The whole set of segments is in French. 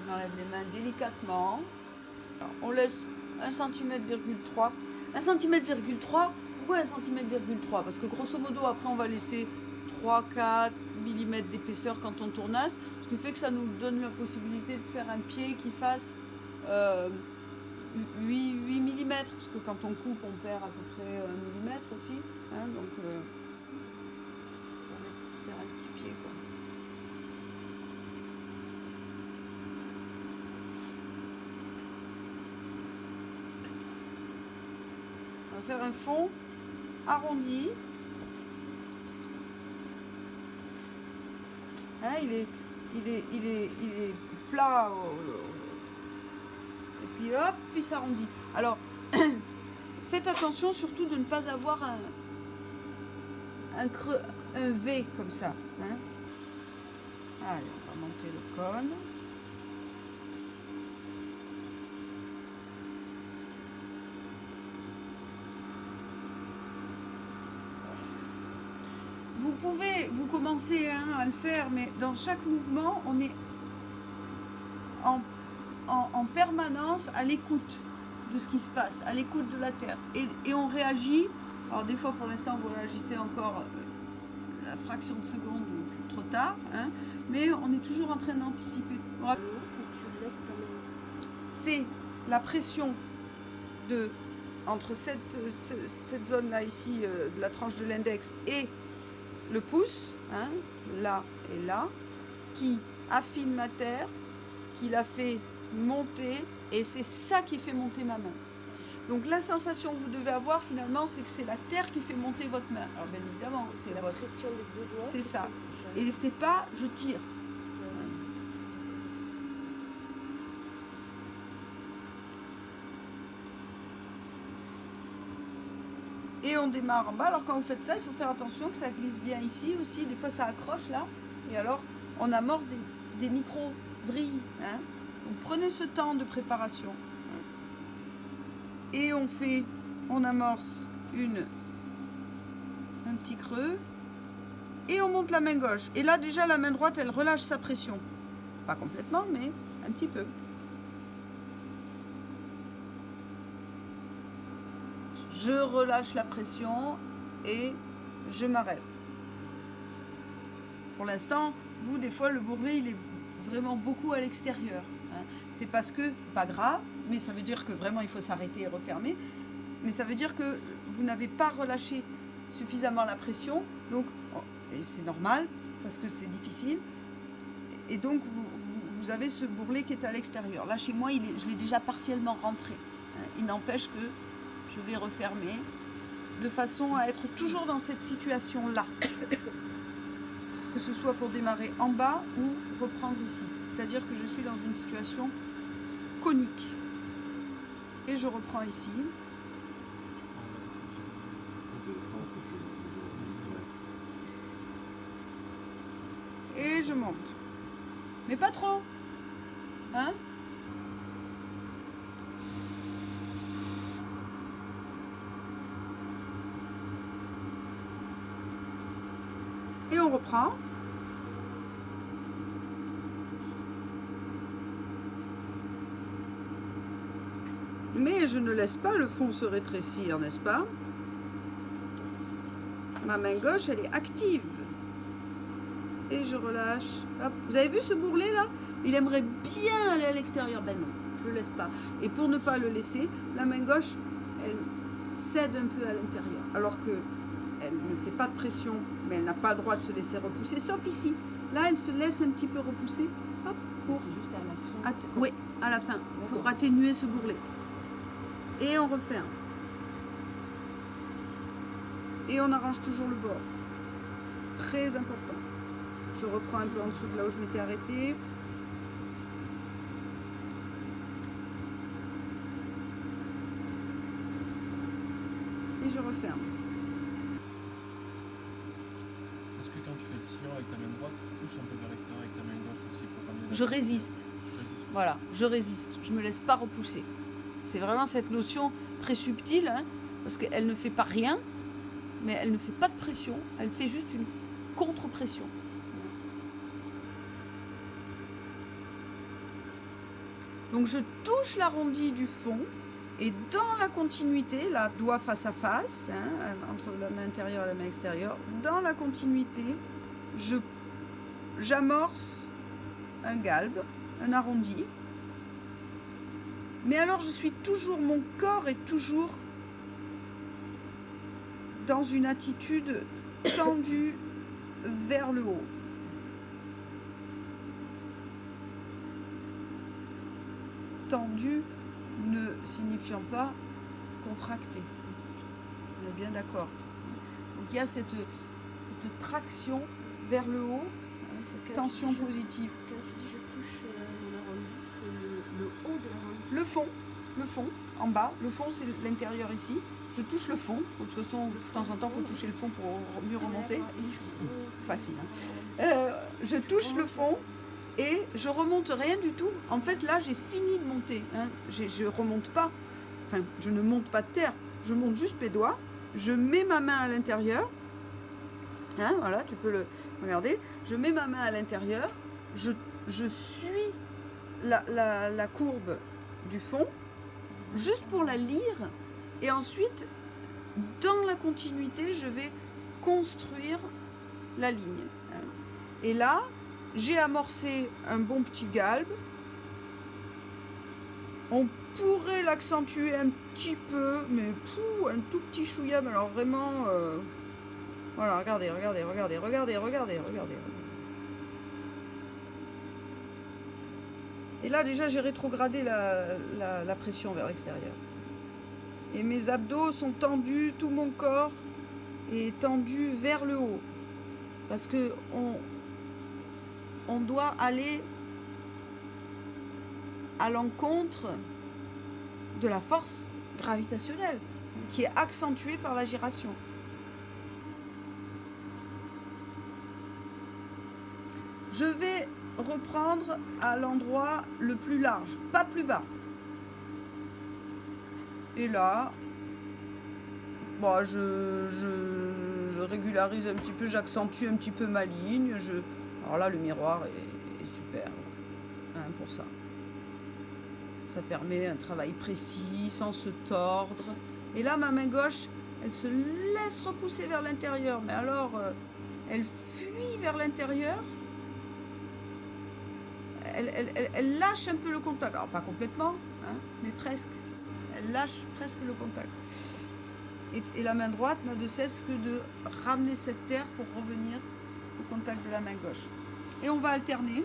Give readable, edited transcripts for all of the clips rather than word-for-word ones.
On enlève les mains délicatement. Alors, on laisse 1,3 cm. 1,3 cm, pourquoi 1,3 cm? Parce que grosso modo, après, on va laisser 3-4 mm d'épaisseur quand on tournasse, ce qui fait que ça nous donne la possibilité de faire un pied qui fasse 8 mm, parce que quand on coupe, on perd à peu près 1 mm aussi. Hein, donc, on va faire un petit pied, quoi. On va faire un fond arrondi. Hein, il est plat. Et puis hop, puis s'arrondit. Alors, faites attention surtout de ne pas avoir un creux, un V comme ça. Hein. Allez, on va monter le cône. Vous commencez à le faire, mais dans chaque mouvement, on est en permanence à l'écoute de ce qui se passe, à l'écoute de la terre. Et on réagit. Alors des fois, pour l'instant, vous réagissez encore la fraction de seconde ou trop tard, hein, mais on est toujours en train d'anticiper. C'est la pression entre cette zone-là ici, de la tranche de l'index et le pouce, hein, là et là, qui affine ma terre, qui la fait monter, et c'est ça qui fait monter ma main. Donc la sensation que vous devez avoir finalement, c'est que c'est la terre qui fait monter votre main. Alors bien évidemment, c'est la pression des deux doigts. C'est ça. Et c'est pas je tire. Et on démarre en bas. Alors quand vous faites ça, il faut faire attention que ça glisse bien ici aussi. Des fois ça accroche là. Et alors on amorce des micro-vrilles. Hein. Donc prenez ce temps de préparation. Et on amorce un petit creux. Et on monte la main gauche. Et là déjà la main droite, elle relâche sa pression. Pas complètement, mais un petit peu. Je relâche la pression et je m'arrête. Pour l'instant, vous, des fois, le bourrelet, il est vraiment beaucoup à l'extérieur. Hein. C'est parce que, c'est pas grave, mais ça veut dire que vraiment, il faut s'arrêter et refermer. Mais ça veut dire que vous n'avez pas relâché suffisamment la pression. Donc, et c'est normal, parce que c'est difficile. Et donc, vous avez ce bourrelet qui est à l'extérieur. Là, chez moi, je l'ai déjà partiellement rentré. Hein. Il n'empêche que je vais refermer de façon à être toujours dans cette situation-là. Que ce soit pour démarrer en bas ou reprendre ici. C'est-à-dire que je suis dans une situation conique. Et je reprends ici. Et je monte. Mais pas trop. Hein ? Et on reprend. Mais je ne laisse pas le fond se rétrécir, n'est-ce pas? Ma main gauche, elle est active. Et je relâche. Hop. Vous avez vu ce bourrelet là? Il aimerait bien aller à l'extérieur. Ben non, je ne le laisse pas. Et pour ne pas le laisser, la main gauche, elle cède un peu à l'intérieur. Alors que elle ne fait pas de pression, mais elle n'a pas le droit de se laisser repousser, sauf ici. Là, elle se laisse un petit peu repousser. Hop, c'est juste à la fin. Oui, à la fin, pour atténuer ce bourrelet. Et on referme. Et on arrange toujours le bord. Très important. Je reprends un peu en dessous de là où je m'étais arrêtée. Et je referme. Est-ce que quand tu fais le sillon avec ta main droite, tu pousses un peu vers l'extérieur avec ta main gauche aussi pour ramener la Je résiste. Voilà, je résiste. Je ne me laisse pas repousser. C'est vraiment cette notion très subtile, hein, parce qu'elle ne fait pas rien, mais elle ne fait pas de pression. Elle fait juste une contre-pression. Donc je touche l'arrondi du fond et dans la continuité, là, doigt face à face, hein, entre la main intérieure et la main extérieure, dans la continuité, j'amorce un galbe, un arrondi. Mais alors mon corps est toujours dans une attitude tendue vers le haut. Tendu ne signifiant pas contracté. On est bien d'accord. Donc il y a cette traction vers le haut, cette tension positive. Quand tu dis je touche mon arrondi, c'est le haut de l'arrondi. Le fond, en bas. Le fond, c'est l'intérieur ici. Je touche le fond. De toute façon, de temps en temps, il faut toucher le fond pour mieux remonter. Facile. Hein. Je touche le fond et je remonte rien du tout. En fait, là, j'ai fini de monter. Hein. Je remonte pas. Enfin, je ne monte pas de terre. Je monte juste mes doigts. Je mets ma main à l'intérieur. Hein, voilà, tu peux le regarder. Je mets ma main à l'intérieur. Je suis la courbe du fond, juste pour la lire. Et ensuite, dans la continuité, je vais construire la ligne. Et là, j'ai amorcé un bon petit galbe. On pourrait l'accentuer un petit peu, mais un tout petit chouïa. Alors vraiment, voilà, regardez. Et là, déjà, j'ai rétrogradé la pression vers l'extérieur. Et mes abdos sont tendus, tout mon corps est tendu vers le haut. Parce que on doit aller à l'encontre de la force gravitationnelle qui est accentuée par la giration. Je vais reprendre à l'endroit le plus large, pas plus bas. Et là, bon, je régularise un petit peu, j'accentue un petit peu ma ligne. Alors là, le miroir est super hein, pour ça. Ça permet un travail précis, sans se tordre. Et là, ma main gauche, elle se laisse repousser vers l'intérieur. Mais alors, elle fuit vers l'intérieur. Elle lâche un peu le contact. Alors, pas complètement, hein, mais presque. Elle lâche presque le contact. Et la main droite n'a de cesse que de ramener cette terre pour revenir au contact de la main gauche. Et on va alterner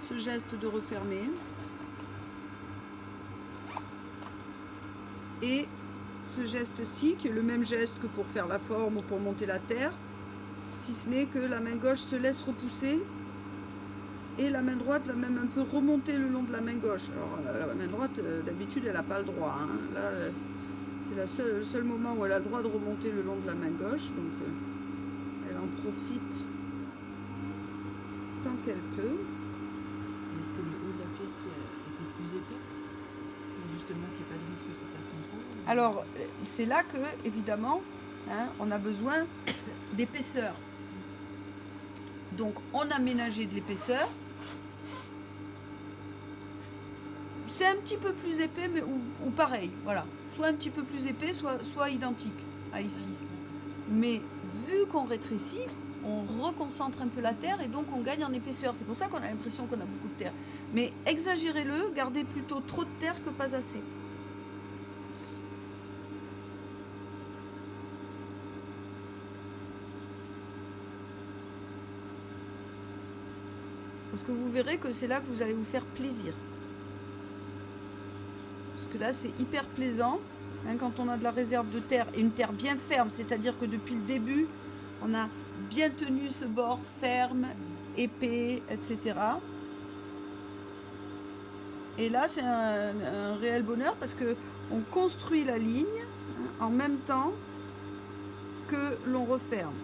ce geste de refermer et ce geste-ci, qui est le même geste que pour faire la forme ou pour monter la terre, si ce n'est que la main gauche se laisse repousser et la main droite va même un peu remonter le long de la main gauche. Alors la main droite, d'habitude, elle n'a pas le droit. Hein. Là, c'est le seul moment où elle a le droit de remonter le long de la main gauche. Donc, elle en profite tant qu'elle peut. Est-ce que le haut de la pièce était plus épais pour justement qu'il n'y ait pas de risque que ça s'affine trop? Alors, c'est là que, évidemment, hein, on a besoin d'épaisseur. Donc, on a aménagé de l'épaisseur. C'est un petit peu plus épais, mais ou pareil, voilà. Soit un petit peu plus épais, soit identique à ici. Mais vu qu'on rétrécit, on reconcentre un peu la terre et donc on gagne en épaisseur. C'est pour ça qu'on a l'impression qu'on a beaucoup de terre. Mais exagérez-le, gardez plutôt trop de terre que pas assez. Parce que vous verrez que c'est là que vous allez vous faire plaisir. Parce que là, c'est hyper plaisant hein, quand on a de la réserve de terre et une terre bien ferme. C'est-à-dire que depuis le début, on a bien tenu ce bord ferme, épais, etc. Et là, c'est un réel bonheur parce qu'on construit la ligne hein, en même temps que l'on referme.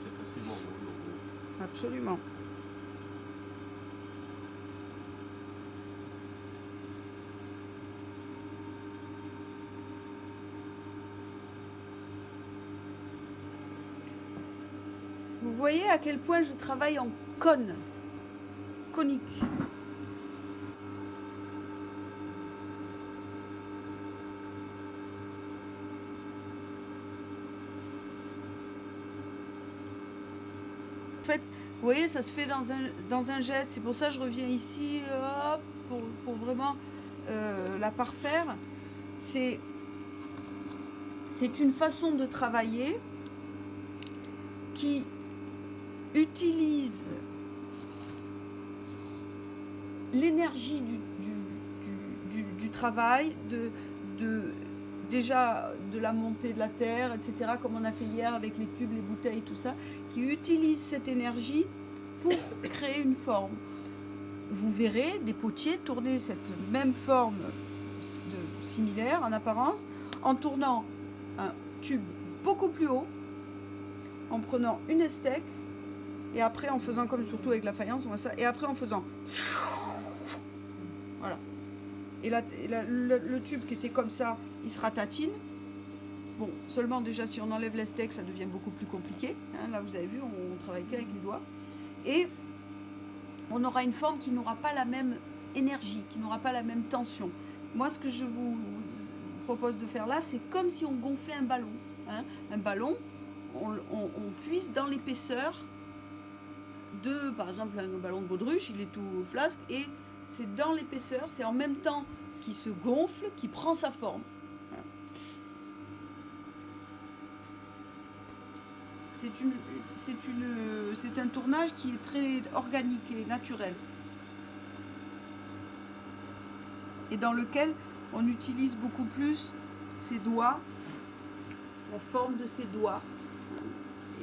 très facilement. Absolument. Vous voyez à quel point je travaille en cône, conique. En fait, vous voyez, ça se fait dans un geste. C'est pour ça que je reviens ici, hop, pour vraiment la parfaire. C'est une façon de travailler qui utilise l'énergie du travail, déjà de la montée de la terre, etc., comme on a fait hier avec les tubes, les bouteilles, tout ça, qui utilise cette énergie pour créer une forme. Vous verrez des potiers tourner cette même forme similaire en apparence, en tournant un tube beaucoup plus haut, en prenant une estèque, et après en faisant comme surtout avec la faïence, on voit ça, et après en faisant... Voilà. Et là, le tube qui était comme ça, il se ratatine. Bon, seulement déjà si on enlève l'estèque, ça devient beaucoup plus compliqué. Hein, là, vous avez vu, on travaille qu'avec les doigts. Et on aura une forme qui n'aura pas la même énergie, qui n'aura pas la même tension. Moi, ce que je vous propose de faire là, c'est comme si on gonflait un ballon. Hein. Un ballon, on puise dans l'épaisseur de, par exemple, un ballon de baudruche, il est tout flasque, et c'est dans l'épaisseur, c'est en même temps qu'il se gonfle, qu'il prend sa forme. C'est un tournage qui est très organique et naturel. Et dans lequel on utilise beaucoup plus ses doigts, la forme de ses doigts.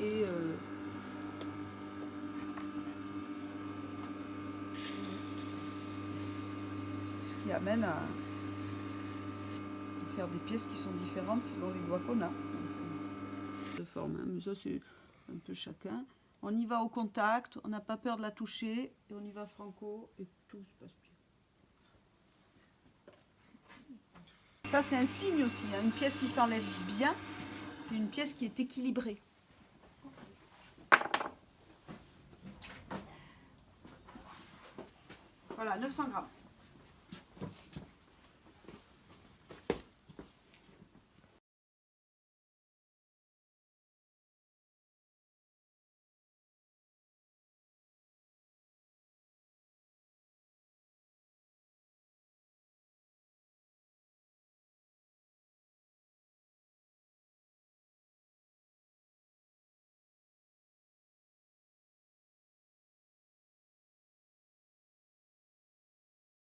Et ce qui amène à faire des pièces qui sont différentes selon les doigts qu'on a. De forme, hein. Mais ça c'est un peu chacun. On y va au contact, on n'a pas peur de la toucher, et on y va franco, et tout se passe bien. Ça c'est un signe aussi, hein. Une pièce qui s'enlève bien, c'est une pièce qui est équilibrée. Voilà, 900 grammes.